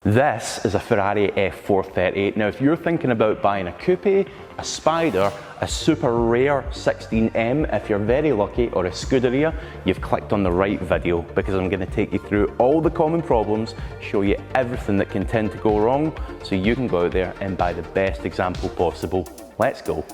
This is a Ferrari F430. Now if you're thinking about buying a coupe, a Spider, a super rare 16M if you're very lucky, or a Scuderia, you've clicked on the right video, because I'm going to take you through all the common problems, show you everything that can tend to go wrong, so you can go out there and buy the best example possible. Let's go.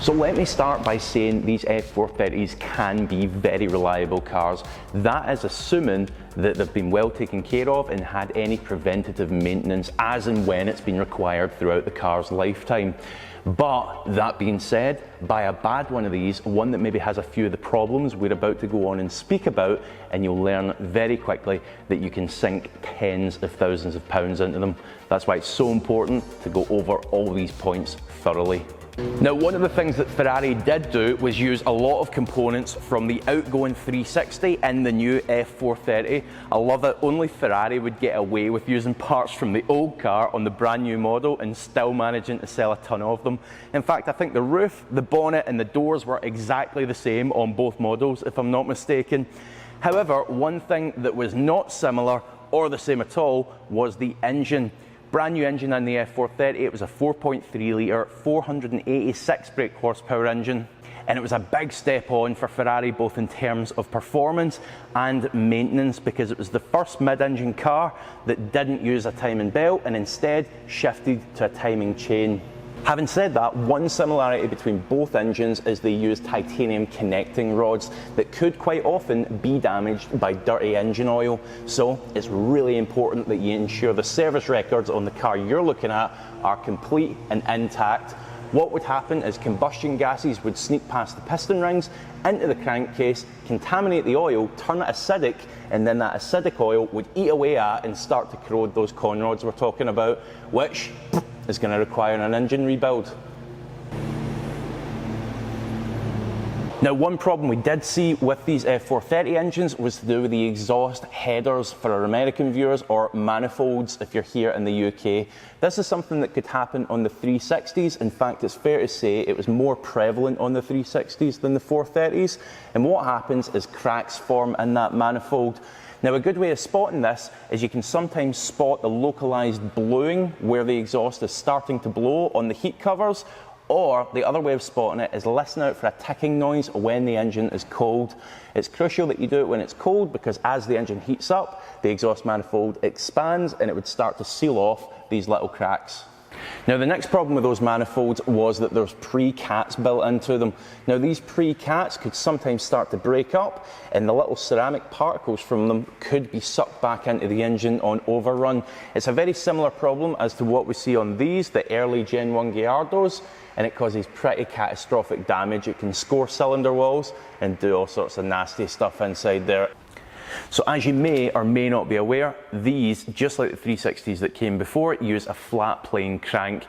So let me start by saying these F430s can be very reliable cars. That is assuming that they've been well taken care of and had any preventative maintenance as and when it's been required throughout the car's lifetime. But that being said, buy a bad one of these, one that maybe has a few of the problems we're about to go on and speak about, and you'll learn very quickly that you can sink tens of thousands of pounds into them. That's why it's so important to go over all these points thoroughly. Now, one of the things that Ferrari did do was use a lot of components from the outgoing 360 in the new F430. I love it. Only Ferrari would get away with using parts from the old car on the brand new model and still managing to sell a ton of them. In fact, I think the roof, the bonnet and the doors were exactly the same on both models, if I'm not mistaken. However, one thing that was not similar or the same at all was the engine. Brand new engine in the F430, it was a 4.3 litre, 486 brake horsepower engine, and it was a big step on for Ferrari both in terms of performance and maintenance, because it was the first mid-engine car that didn't use a timing belt and instead shifted to a timing chain. Having said that, one similarity between both engines is they use titanium connecting rods that could quite often be damaged by dirty engine oil. So it's really important that you ensure the service records on the car you're looking at are complete and intact. What would happen is combustion gases would sneak past the piston rings into the crankcase, contaminate the oil, turn it acidic, and then that acidic oil would eat away at and start to corrode those con rods we're talking about, which is going to require an engine rebuild. Now, one problem we did see with these F430 engines was to do with the exhaust headers for our American viewers, or manifolds if you're here in the UK. This is something that could happen on the 360s. In fact, it's fair to say it was more prevalent on the 360s than the 430s. And what happens is cracks form in that manifold. Now, a good way of spotting this is you can sometimes spot the localized bluing where the exhaust is starting to blow on the heat covers, or the other way of spotting it is listen out for a ticking noise when the engine is cold. It's crucial that you do it when it's cold, because as the engine heats up, the exhaust manifold expands and it would start to seal off these little cracks. Now, the next problem with those manifolds was that there's Precats built into them. Now, these Precats could sometimes start to break up, and the little ceramic particles from them could be sucked back into the engine on overrun. It's a very similar problem as to what we see on these, the early Gen 1 Gallardos, and it causes pretty catastrophic damage. It can score cylinder walls and do all sorts of nasty stuff inside there. So as you may or may not be aware, these, just like the 360s that came before, use a flat plane crank.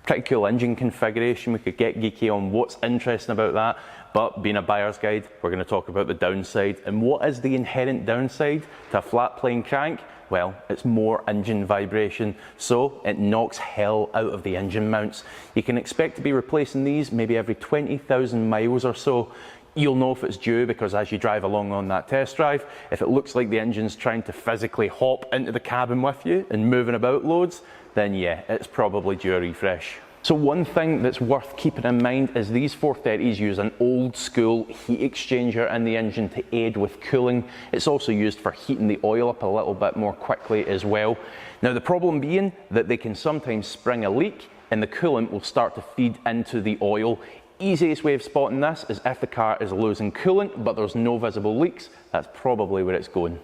Pretty cool engine configuration. We could get geeky on what's interesting about that, but being a buyer's guide, we're going to talk about the downside. And what is the inherent downside to a flat plane crank? Well, it's more engine vibration, so it knocks hell out of the engine mounts. You can expect to be replacing these maybe every 20,000 miles or so. You'll know if it's due, because as you drive along on that test drive, if it looks like the engine's trying to physically hop into the cabin with you and moving about loads, then yeah, it's probably due a refresh. So one thing that's worth keeping in mind is these 430s use an old school heat exchanger in the engine to aid with cooling. It's also used for heating the oil up a little bit more quickly as well. Now, the problem being that they can sometimes spring a leak and the coolant will start to feed into the oil. Easiest way of spotting this is if the car is losing coolant but there's no visible leaks, that's probably where it's going.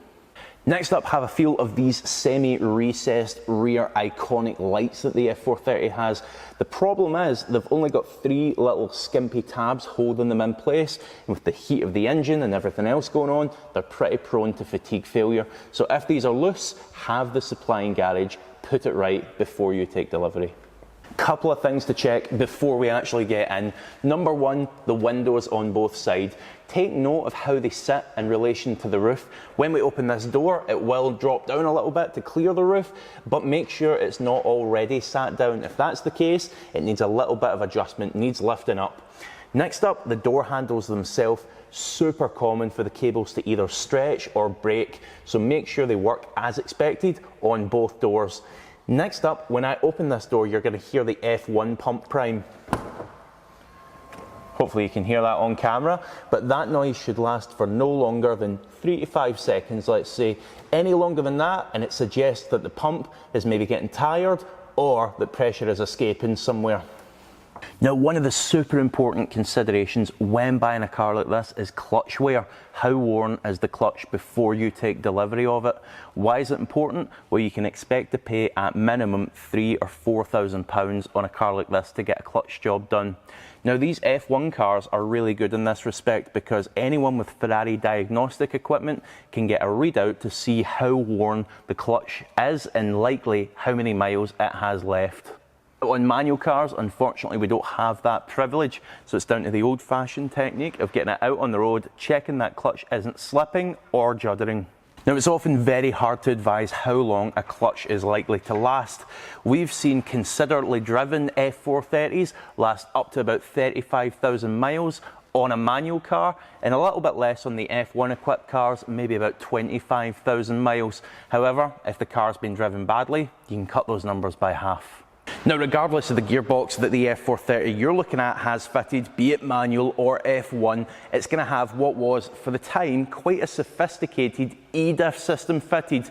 Next up, have a feel of these semi-recessed rear iconic lights that the F430 has. The problem is they've only got three little skimpy tabs holding them in place, and with the heat of the engine and everything else going on, they're pretty prone to fatigue failure. So if these are loose, have the supplying garage put it right before you take delivery. Couple of things to check before we actually get in. Number one, the windows on both sides. Take note of how they sit in relation to the roof. When we open this door, it will drop down a little bit to clear the roof, but make sure it's not already sat down. If that's the case, it needs a little bit of adjustment, needs lifting up. Next up, the door handles themselves. super common for the cables to either stretch or break, so make sure they work as expected on both doors. Next up, when I open this door, you're going to hear the F1 pump prime. Hopefully you can hear that on camera, but that noise should last for no longer than 3 to 5 seconds, let's say. Any longer than that, and it suggests that the pump is maybe getting tired or that pressure is escaping somewhere. Now, one of the super important considerations when buying a car like this is clutch wear. How worn is the clutch before you take delivery of it? Why is it important? Well, you can expect to pay at minimum £3,000 or £4,000 on a car like this to get a clutch job done. Now, these F1 cars are really good in this respect because anyone with Ferrari diagnostic equipment can get a readout to see how worn the clutch is and likely how many miles it has left. On manual cars, unfortunately, we don't have that privilege, so it's down to the old-fashioned technique of getting it out on the road, checking that clutch isn't slipping or juddering. Now, it's often very hard to advise how long a clutch is likely to last. We've seen considerably driven F430s last up to about 35,000 miles on a manual car, and a little bit less on the F1 equipped cars, maybe about 25,000 miles. However, if the car's been driven badly, you can cut those numbers by half. Now, regardless of the gearbox that the F430 you're looking at has fitted, be it manual or F1, it's going to have what was, for the time, quite a sophisticated EDEF system fitted.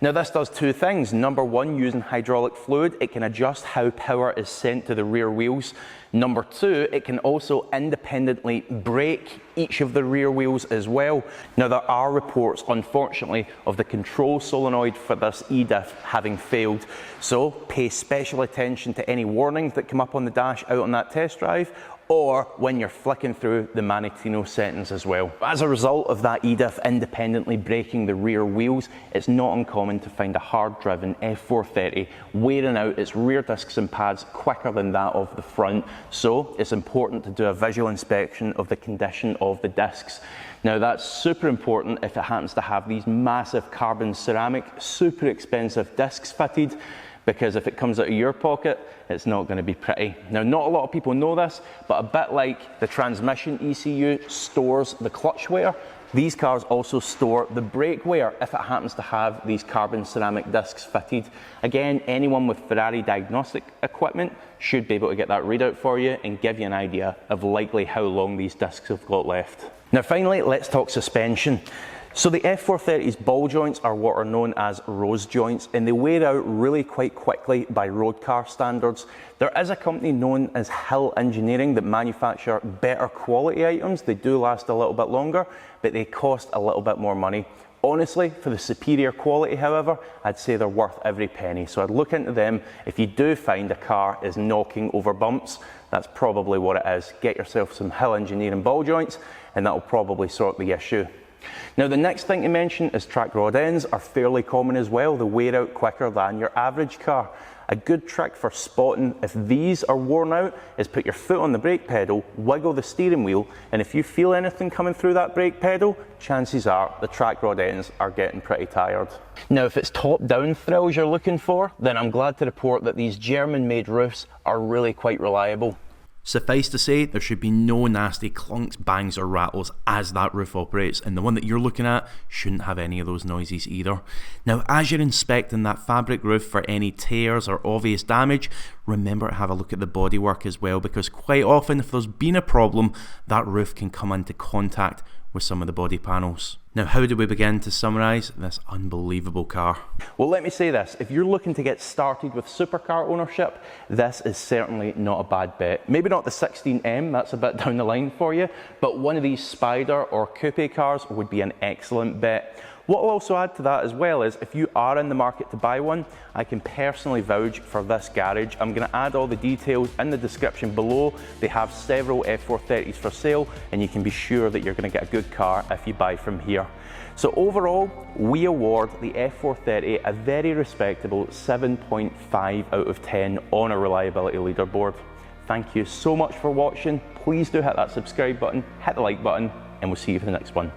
Now, this does two things. Number one, using hydraulic fluid, it can adjust how power is sent to the rear wheels. Number two, it can also independently brake each of the rear wheels as well. Now, there are reports, unfortunately, of the control solenoid for this EDEF having failed. So pay special attention to any warnings that come up on the dash out on that test drive, or when you're flicking through the Manifold settings as well. As a result of that EDEF independently braking the rear wheels, it's not uncommon to find a hard-driven F430 wearing out its rear discs and pads quicker than that of the front. So it's important to do a visual inspection of the condition of the discs. Now, that's super important if it happens to have these massive carbon ceramic, super expensive discs fitted, because if it comes out of your pocket, it's not going to be pretty. Now, not a lot of people know this, but a bit like the transmission ECU stores the clutch wear, these cars also store the brake wear if it happens to have these carbon ceramic discs fitted. Again, anyone with Ferrari diagnostic equipment should be able to get that readout for you and give you an idea of likely how long these discs have got left. Now, finally, let's talk suspension. So the F430's ball joints are what are known as rose joints, and they wear out really quite quickly by road car standards. There is a company known as Hill Engineering that manufacture better quality items. They do last a little bit longer, but they cost a little bit more money. Honestly, for the superior quality, however, I'd say they're worth every penny. So I'd look into them. If you do find a car is knocking over bumps, that's probably what it is. Get yourself some Hill Engineering ball joints, and that'll probably sort the issue. Now, the next thing to mention is track rod ends are fairly common as well. They wear out quicker than your average car. A good trick for spotting if these are worn out is put your foot on the brake pedal, wiggle the steering wheel, and if you feel anything coming through that brake pedal, chances are the track rod ends are getting pretty tired. Now, if it's top-down thrills you're looking for, then I'm glad to report that these German-made roofs are really quite reliable. Suffice to say, there should be no nasty clunks, bangs or rattles as that roof operates, and the one that you're looking at shouldn't have any of those noises either. Now, as you're inspecting that fabric roof for any tears or obvious damage, remember to have a look at the bodywork as well, because quite often if there's been a problem, that roof can come into contact with some of the body panels. Now, how do we begin to summarise this unbelievable car? Well, let me say this, if you're looking to get started with supercar ownership, this is certainly not a bad bet. Maybe not the 16M, that's a bit down the line for you, but one of these Spider or Coupe cars would be an excellent bet. What I'll also add to that as well is if you are in the market to buy one, I can personally vouch for this garage. I'm going to add all the details in the description below. They have several F430s for sale, and you can be sure that you're going to get a good car if you buy from here. So overall, we award the F430 a very respectable 7.5 out of 10 on a reliability leaderboard. Thank you so much for watching. Please do hit that subscribe button, hit the like button, and we'll see you for the next one.